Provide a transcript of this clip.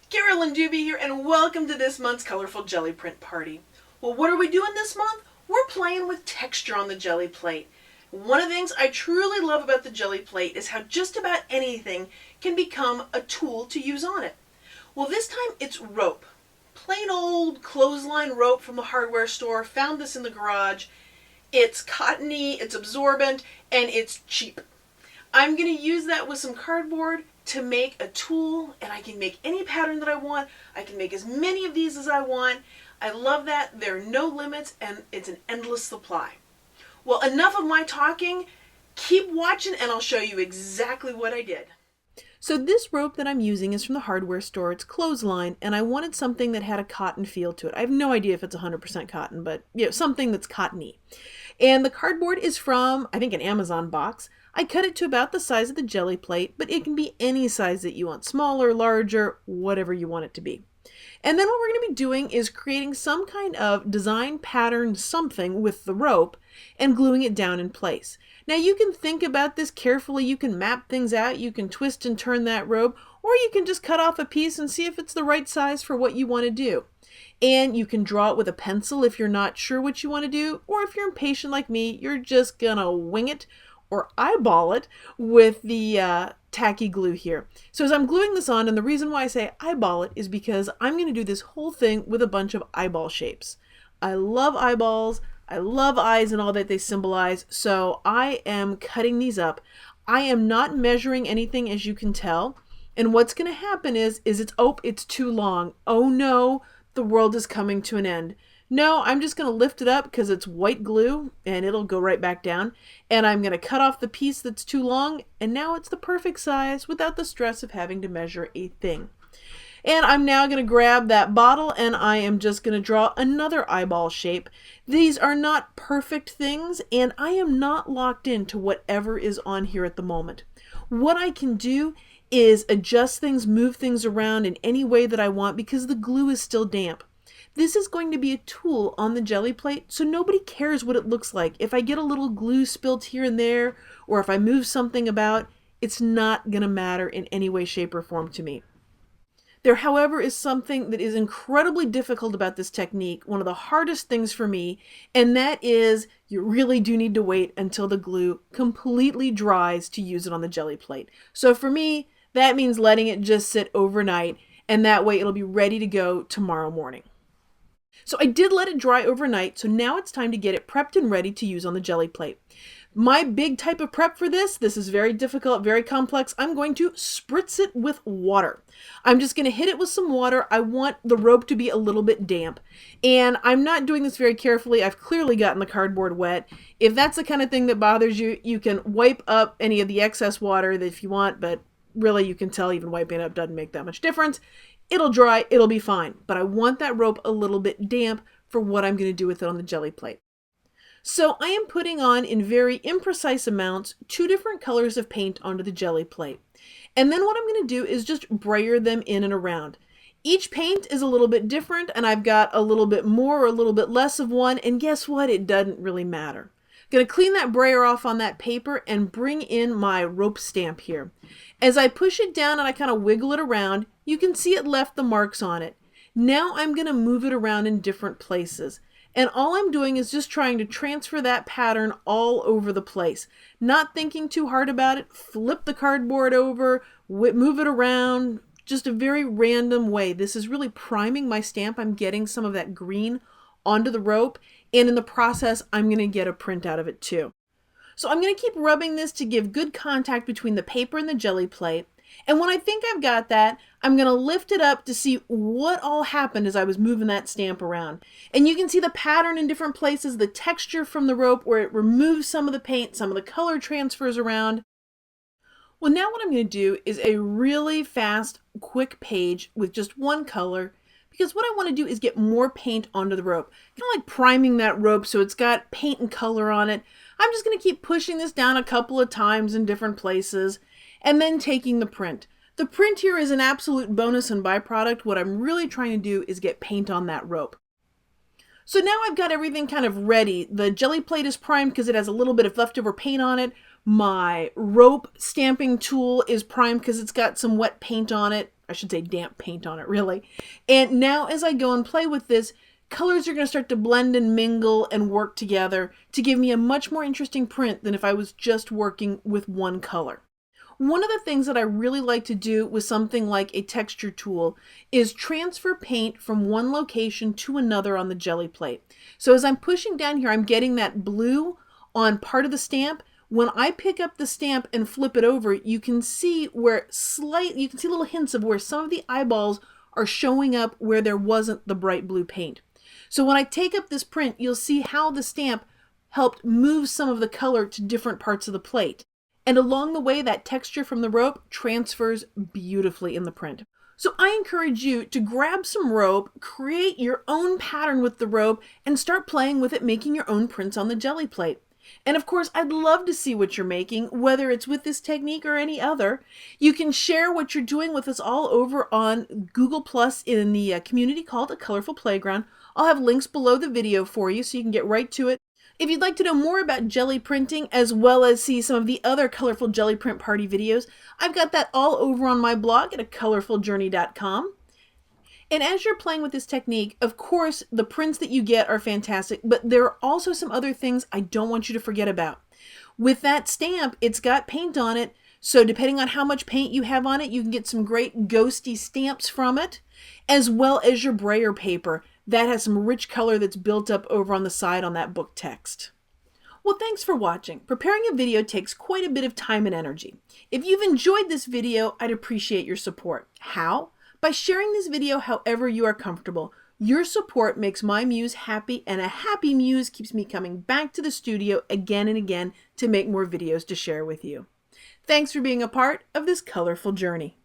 Carolyn Dube here, and welcome to this month's colorful jelly print party. Well, what are we doing this month? We're playing with texture on the Gelli Plate. One of the things I truly love about the Gelli Plate is how just about anything can become a tool to use on it. Well, this time it's rope. Plain old clothesline rope from the hardware store. Found this in the garage. It's cottony, it's absorbent, and it's cheap. I'm going to use that with some cardboard to make a tool, and I can make any pattern that I want. I can make as many of these as I want. I love that. There are no limits, and it's an endless supply. Well, enough of my talking. Keep watching, and I'll show you exactly what I did. So this rope that I'm using is from the hardware store. It's clothesline, and I wanted something that had a cotton feel to it. I have no idea if it's 100% cotton, but something that's cottony. And the cardboard is from, I think, an Amazon box. I cut it to about the size of the Gelli Plate, but it can be any size that you want, smaller, larger, whatever you want it to be. And then what we're going to be doing is creating some kind of design pattern something with the rope and gluing it down in place. Now you can think about this carefully, you can map things out, you can twist and turn that rope, or you can just cut off a piece and see if it's the right size for what you want to do. And you can draw it with a pencil if you're not sure what you want to do, or if you're impatient like me, you're just gonna wing it or eyeball it with the tacky glue here. So as I'm gluing this on, and the reason why I say eyeball it is because I'm going to do this whole thing with a bunch of eyeball shapes. I love eyeballs. I love eyes and all that they symbolize. So I am cutting these up. I am not measuring anything, as you can tell. And what's going to happen is it's too long. Oh no, the world is coming to an end. No, I'm just going to lift it up because it's white glue and it'll go right back down. And I'm going to cut off the piece that's too long, and now it's the perfect size without the stress of having to measure a thing. And I'm now going to grab that bottle and I am just going to draw another eyeball shape. These are not perfect things, and I am not locked into whatever is on here at the moment. What I can do is adjust things, move things around in any way that I want because the glue is still damp. This is going to be a tool on the Gelli Plate, so nobody cares what it looks like. If I get a little glue spilt here and there, or if I move something about, it's not going to matter in any way, shape, or form to me. There, however, is something that is incredibly difficult about this technique, one of the hardest things for me, and that is you really do need to wait until the glue completely dries to use it on the Gelli Plate. So for me, that means letting it just sit overnight, and that way it'll be ready to go tomorrow morning. So I did let it dry overnight, so now it's time to get it prepped and ready to use on the Gelli Plate. My big type of prep for this is very difficult, very complex. I'm going to spritz it with water. I'm just going to hit it with some water. I want the rope to be a little bit damp. And I'm not doing this very carefully. I've clearly gotten the cardboard wet. If that's the kind of thing that bothers you, you can wipe up any of the excess water if you want, but really you can tell even wiping it up doesn't make that much difference. It'll dry, it'll be fine, but I want that rope a little bit damp for what I'm going to do with it on the Gelli Plate. So I am putting on, in very imprecise amounts, 2 different colors of paint onto the Gelli Plate. And then what I'm going to do is just brayer them in and around. Each paint is a little bit different, and I've got a little bit more or a little bit less of one, and guess what? It doesn't really matter. Going to clean that brayer off on that paper and bring in my rope stamp here. As I push it down and I kind of wiggle it around, you can see it left the marks on it. Now I'm going to move it around in different places. And all I'm doing is just trying to transfer that pattern all over the place. Not thinking too hard about it. Flip the cardboard over, move it around, just a very random way. This is really priming my stamp. I'm getting some of that green onto the rope, and in the process I'm going to get a print out of it too. So I'm going to keep rubbing this to give good contact between the paper and the Gelli Plate, and when I think I've got that, I'm going to lift it up to see what all happened as I was moving that stamp around. And you can see the pattern in different places, the texture from the rope where it removes some of the paint, some of the color transfers around. Well, now what I'm going to do is a really fast, quick page with just one color, because what I want to do is get more paint onto the rope. Kind of like priming that rope so it's got paint and color on it. I'm just going to keep pushing this down a couple of times in different places and then taking the print. The print here is an absolute bonus and byproduct. What I'm really trying to do is get paint on that rope. So now I've got everything kind of ready. The Gelli Plate is primed because it has a little bit of leftover paint on it. My rope stamping tool is primed because it's got some wet paint on it. I should say damp paint on it, really. And now as I go and play with this, colors are going to start to blend and mingle and work together to give me a much more interesting print than if I was just working with one color. One of the things that I really like to do with something like a texture tool is transfer paint from one location to another on the Gelli Plate. So as I'm pushing down here, I'm getting that blue on part of the stamp. When I pick up the stamp and flip it over, you can see you can see little hints of where some of the eyeballs are showing up where there wasn't the bright blue paint. So when I take up this print, you'll see how the stamp helped move some of the color to different parts of the plate. And along the way, that texture from the rope transfers beautifully in the print. So I encourage you to grab some rope, create your own pattern with the rope, and start playing with it, making your own prints on the Gelli Plate. And of course, I'd love to see what you're making, whether it's with this technique or any other. You can share what you're doing with us all over on Google Plus in the community called A Colorful Playground. I'll have links below the video for you so you can get right to it. If you'd like to know more about Gelli printing, as well as see some of the other Colorful Gelli Print Party videos, I've got that all over on my blog at acolorfuljourney.com. And as you're playing with this technique, of course, the prints that you get are fantastic, but there are also some other things I don't want you to forget about. With that stamp, it's got paint on it, so depending on how much paint you have on it, you can get some great ghosty stamps from it, as well as your brayer paper. That has some rich color that's built up over on the side on that book text. Well, thanks for watching. Preparing a video takes quite a bit of time and energy. If you've enjoyed this video, I'd appreciate your support. How? By sharing this video however you are comfortable. Your support makes my muse happy, and a happy muse keeps me coming back to the studio again and again to make more videos to share with you. Thanks for being a part of this colorful journey.